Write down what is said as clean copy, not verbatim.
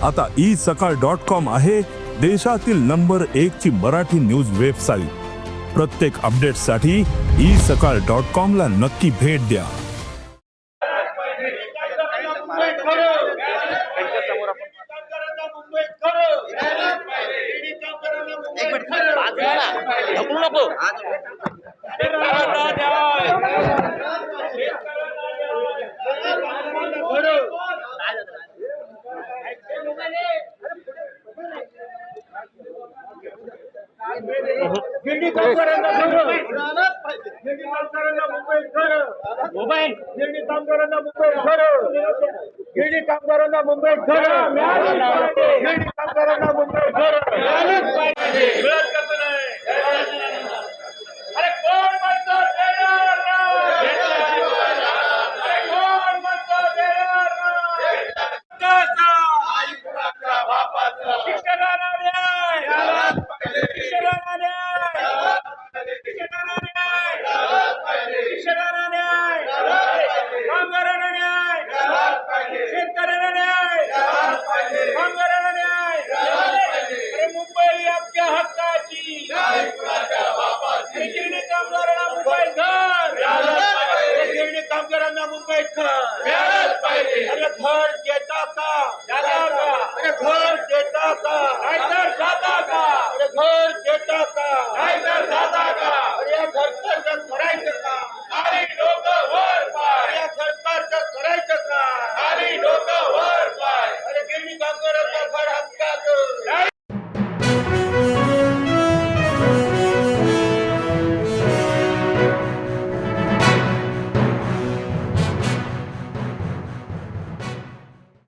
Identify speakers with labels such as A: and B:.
A: आता isakal.com आहे देशातील नंबर 1 ची मराठी न्यूज वेबसाईट। प्रत्येक अपडेटसाठी isakal.com ला नक्की भेट द्या।
B: गिरणी कामगारांना मुंबईत घर, गिरणी कामगारांना मुंबईत घर, गिरणी कामगारांना मुंबईत घर, गिरणी कामगारांना मुंबईत घर मिळालंच पाहिजे। मिळत कसं नाही? अरे कोण म्हणतो देणार नाही? अरे कोण म्हणतो देणार नाही? शिक्षणाला न्याय, शिक्षणाला न्याय, शिक्षणाला न्याय, शिक्षणाला न्याय, कामगारांना न्याय, शेतकऱ्यांना न्याय, कामगारांना न्याय। अरे मुंबई आपल्या हक्काची, गिरणी कामगारांना मुंबईत घर, गिरणी कामगारांना मुंबईत घर। अरे घर देता का? अरे घर देता का?